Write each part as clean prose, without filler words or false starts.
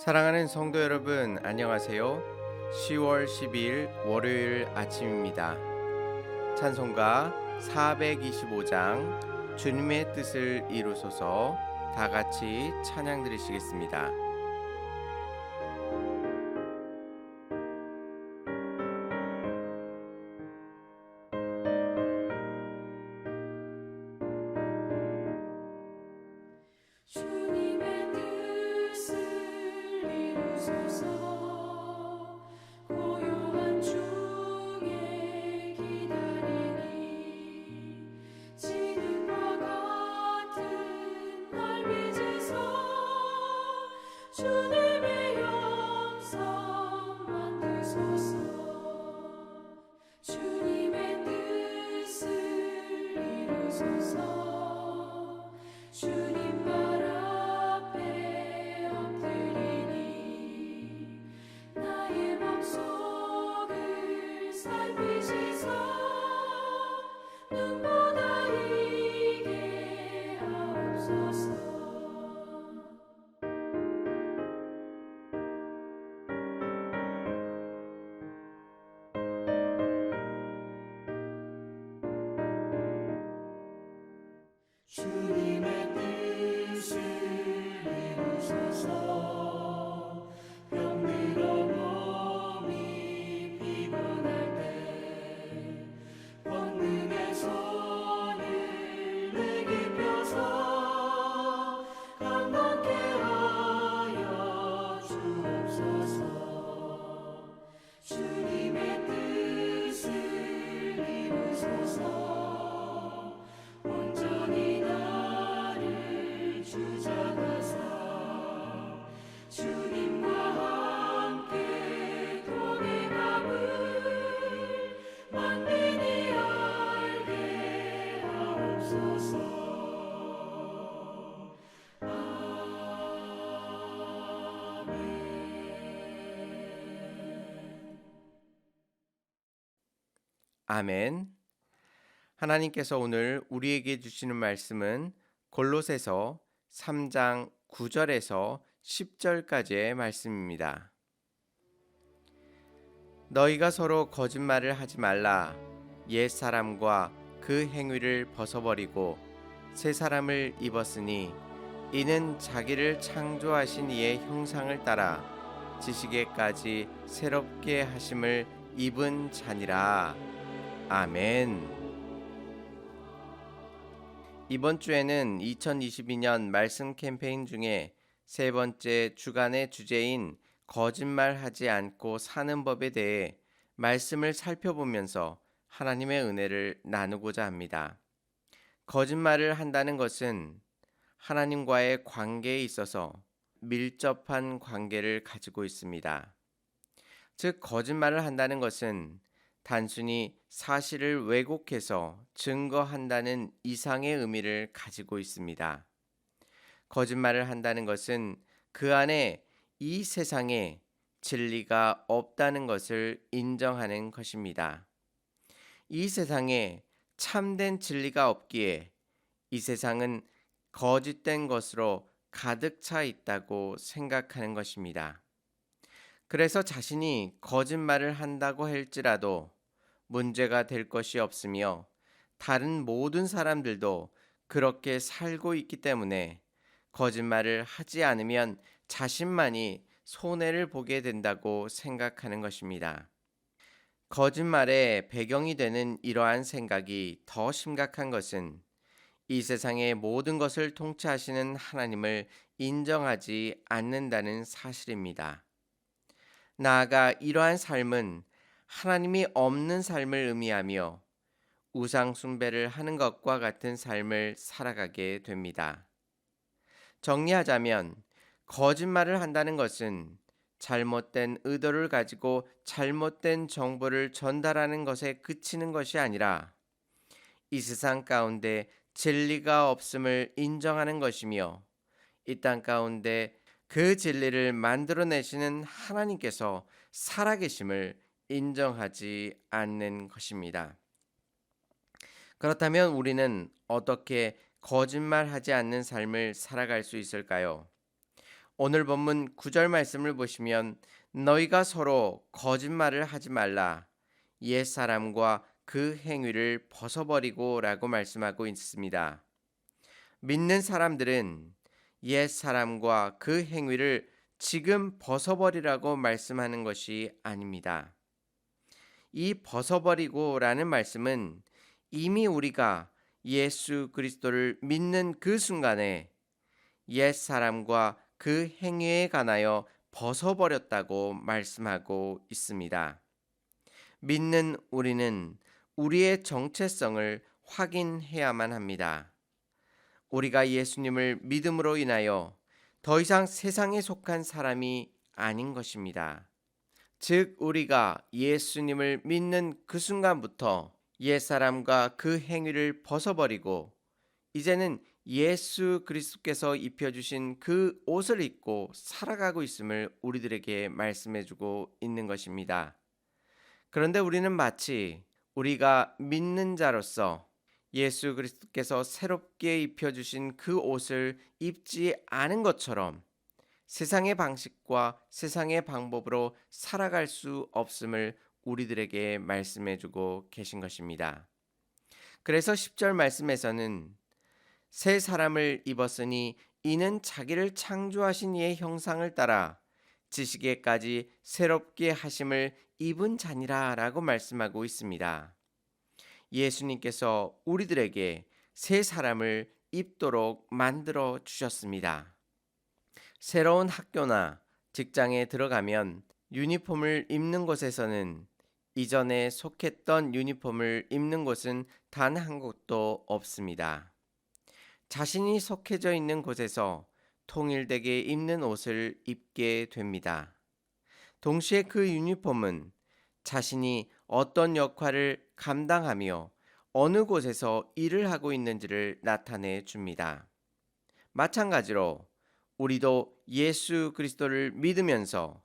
사랑하는 성도 여러분, 안녕하세요. 10월 12일 월요일 아침입니다. 찬송가 425장 주님의 뜻을 이루소서 다 같이 찬양 드리시겠습니다. 주님의 뜻을 이루소서. 고요한 중에 기다리니 지능과 같은 날 빚으소. 주님의 영성 만드소서. 주님의 뜻을 이루소서. 주님 발 앞에 엎드리니 나의 맘속을 살피시소. 눈보다 이게 하옵소서. 주님의 뜻을 이루소서. 병들어 몸이 피곤할 때 권능의 손을 내게 펴서 강건케 하여 주옵소서. 주님의 뜻을 이루소서. 온전히 나를 주장하사 주님과 함께 동행함을 만민이 알게 하옵소서. 아멘. 하나님께서 오늘 우리에게 주시는 말씀은 골로새서 3장 9절에서 10절까지의 말씀입니다. 너희가 서로 거짓말을 하지 말라. 옛 사람과 그 행위를 벗어버리고 새 사람을 입었으니 이는 자기를 창조하신 이의 형상을 따라 지식에까지 새롭게 하심을 입은 자니라. 아멘. 이번 주에는 2022년 말씀 캠페인 중에 세 번째 주간의 주제인 거짓말하지 않고 사는 법에 대해 말씀을 살펴보면서 하나님의 은혜를 나누고자 합니다. 거짓말을 한다는 것은 하나님과의 관계에 있어서 밀접한 관계를 가지고 있습니다. 즉, 거짓말을 한다는 것은 단순히 사실을 왜곡해서 증거한다는 이상의 의미를 가지고 있습니다. 거짓말을 한다는 것은 그 안에 이 세상에 진리가 없다는 것을 인정하는 것입니다. 이 세상에 참된 진리가 없기에 이 세상은 거짓된 것으로 가득 차 있다고 생각하는 것입니다. 그래서 자신이 거짓말을 한다고 할지라도 문제가 될 것이 없으며 다른 모든 사람들도 그렇게 살고 있기 때문에 거짓말을 하지 않으면 자신만이 손해를 보게 된다고 생각하는 것입니다. 거짓말의 배경이 되는 이러한 생각이 더 심각한 것은 이 세상의 모든 것을 통치하시는 하나님을 인정하지 않는다는 사실입니다. 나아가 이러한 삶은 하나님이 없는 삶을 의미하며 우상 숭배를 하는 것과 같은 삶을 살아가게 됩니다. 정리하자면 거짓말을 한다는 것은 잘못된 의도를 가지고 잘못된 정보를 전달하는 것에 그치는 것이 아니라 이 세상 가운데 진리가 없음을 인정하는 것이며 이 땅 가운데 그 진리를 만들어내시는 하나님께서 살아계심을 인정하지 않는 것입니다. 그렇다면 우리는 어떻게 거짓말하지 않는 삶을 살아갈 수 있을까요? 오늘 본문 9절 말씀을 보시면 너희가 서로 거짓말을 하지 말라. 옛사람과 그 행위를 벗어버리고 라고 말씀하고 있습니다. 믿는 사람들은 옛사람과 그 행위를 지금 벗어버리라고 말씀하는 것이 아닙니다. 이 벗어버리고라는 말씀은 이미 우리가 예수 그리스도를 믿는 그 순간에 옛사람과 그 행위에 관하여 벗어버렸다고 말씀하고 있습니다. 믿는 우리는 우리의 정체성을 확인해야만 합니다. 우리가 예수님을 믿음으로 인하여 더 이상 세상에 속한 사람이 아닌 것입니다. 즉, 우리가 예수님을 믿는 그 순간부터 옛사람과 그 행위를 벗어버리고 이제는 예수 그리스도께서 입혀주신 그 옷을 입고 살아가고 있음을 우리들에게 말씀해주고 있는 것입니다. 그런데 우리는 마치 우리가 믿는 자로서 예수 그리스도께서 새롭게 입혀주신 그 옷을 입지 않은 것처럼 세상의 방식과 세상의 방법으로 살아갈 수 없음을 우리들에게 말씀해주고 계신 것입니다. 그래서 10절 말씀에서는 새 사람을 입었으니 이는 자기를 창조하신 이의 형상을 따라 지식에까지 새롭게 하심을 입은 자니라 라고 말씀하고 있습니다. 예수님께서 우리들에게 새 사람을 입도록 만들어 주셨습니다. 새로운 학교나 직장에 들어가면 유니폼을 입는 곳에서는 이전에 속했던 유니폼을 입는 곳은 단 한 곳도 없습니다. 자신이 속해져 있는 곳에서 통일되게 입는 옷을 입게 됩니다. 동시에 그 유니폼은 자신이 어떤 역할을 감당하며 어느 곳에서 일을 하고 있는지를 나타내 줍니다. 마찬가지로 우리도 예수 그리스도를 믿으면서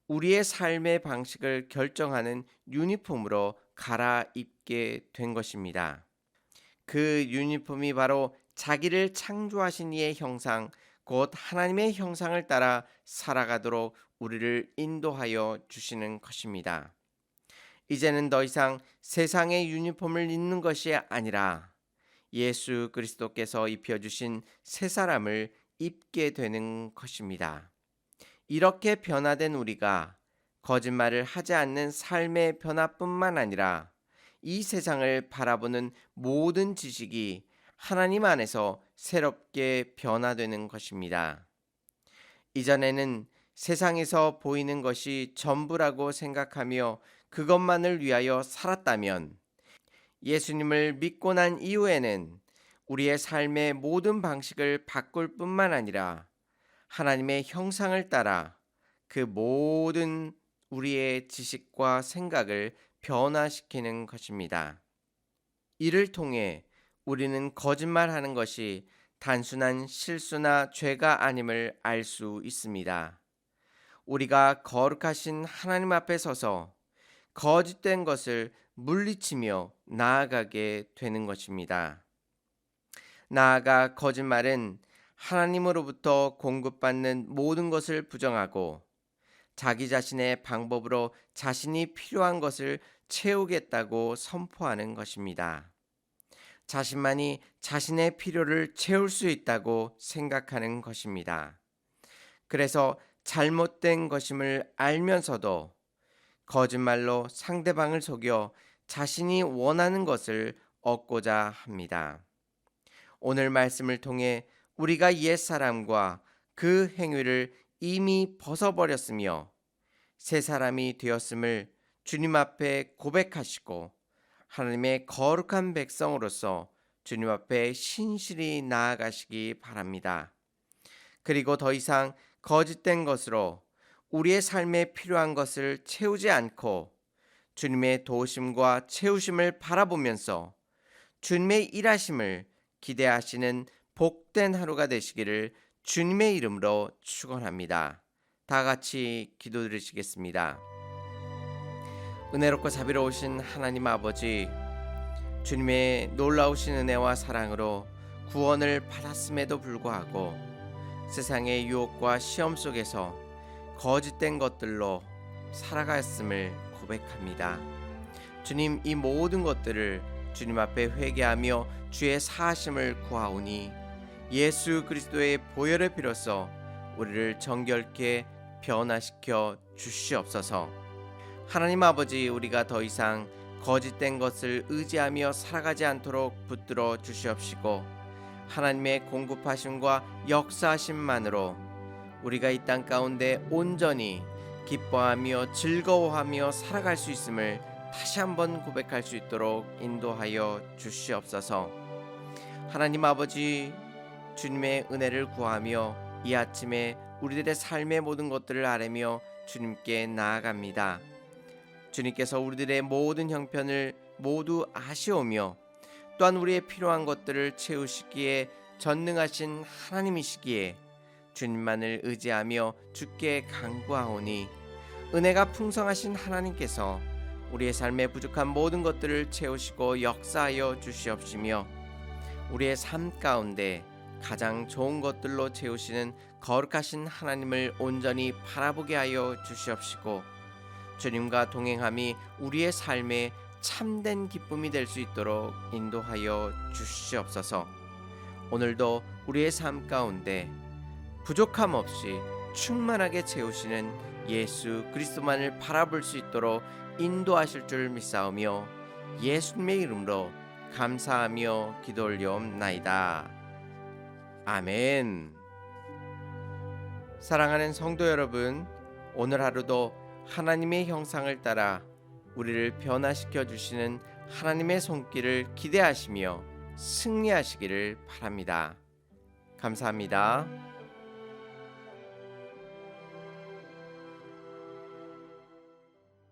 우리의 삶의 방식을 결정하는 유니폼으로 갈아입게 된 것입니다. 그 유니폼이 바로 자기를 창조하신 이의 형상, 곧 하나님의 형상을 따라 살아가도록 우리를 인도하여 주시는 것입니다. 이제는 더 이상 세상의 유니폼을 입는 것이 아니라 예수 그리스도께서 입혀주신 새 사람을 입게 되는 것입니다. 이렇게 변화된 우리가 거짓말을 하지 않는 삶의 변화뿐만 아니라 이 세상을 바라보는 모든 지식이 하나님 안에서 새롭게 변화되는 것입니다. 이전에는 세상에서 보이는 것이 전부라고 생각하며 그것만을 위하여 살았다면 예수님을 믿고 난 이후에는 우리의 삶의 모든 방식을 바꿀 뿐만 아니라 하나님의 형상을 따라 그 모든 우리의 지식과 생각을 변화시키는 것입니다. 이를 통해 우리는 거짓말하는 것이 단순한 실수나 죄가 아님을 알 수 있습니다. 우리가 거룩하신 하나님 앞에 서서 거짓된 것을 물리치며 나아가게 되는 것입니다. 나아가 거짓말은 하나님으로부터 공급받는 모든 것을 부정하고 자기 자신의 방법으로 자신이 필요한 것을 채우겠다고 선포하는 것입니다. 자신만이 자신의 필요를 채울 수 있다고 생각하는 것입니다. 그래서 잘못된 것임을 알면서도 거짓말로 상대방을 속여 자신이 원하는 것을 얻고자 합니다. 오늘 말씀을 통해 우리가 옛사람과 그 행위를 이미 벗어버렸으며 새 사람이 되었음을 주님 앞에 고백하시고 하나님의 거룩한 백성으로서 주님 앞에 신실히 나아가시기 바랍니다. 그리고 더 이상 거짓된 것으로 우리의 삶에 필요한 것을 채우지 않고 주님의 도우심과 채우심을 바라보면서 주님의 일하심을 기대하시는 복된 하루가 되시기를 주님의 이름으로 축원합니다. 다 같이 기도드리시겠습니다. 은혜롭고 자비로우신 하나님 아버지, 주님의 놀라우신 은혜와 사랑으로 구원을 받았음에도 불구하고 세상의 유혹과 시험 속에서 거짓된 것들로 살아갔음을 고백합니다. 주님, 이 모든 것들을 주님 앞에 회개하며 주의 사하심을 구하오니 예수 그리스도의 보혈의 피로써 우리를 정결케 변화시켜 주시옵소서. 하나님 아버지, 우리가 더 이상 거짓된 것을 의지하며 살아가지 않도록 붙들어 주시옵시고 하나님의 공급하심과 역사하심만으로 우리가 이 땅 가운데 온전히 기뻐하며 즐거워하며 살아갈 수 있음을 다시 한번 고백할 수 있도록 인도하여 주시옵소서. 하나님 아버지, 주님의 은혜를 구하며 이 아침에 우리들의 삶의 모든 것들을 아뢰며 주님께 나아갑니다. 주님께서 우리들의 모든 형편을 모두 아시오며 또한 우리의 필요한 것들을 채우시기에 전능하신 하나님이시기에 주님만을 의지하며 주께 간구하오니 은혜가 풍성하신 하나님께서 우리의 삶에 부족한 모든 것들을 채우시고 역사하여 주시옵시며 우리의 삶 가운데 가장 좋은 것들로 채우시는 거룩하신 하나님을 온전히 바라보게 하여 주시옵시고 주님과 동행함이 우리의 삶에 참된 기쁨이 될 수 있도록 인도하여 주시옵소서. 오늘도 우리의 삶 가운데 부족함 없이 충만하게 채우시는 예수 그리스도만을 바라볼 수 있도록 인도하실 줄 믿사오며 예수님의 이름으로 감사하며 기도 올려옵나이다. 아멘. 사랑하는 성도 여러분, 오늘 하루도 하나님의 형상을 따라 우리를 변화시켜 주시는 하나님의 손길을 기대하시며 승리하시기를 바랍니다. 감사합니다.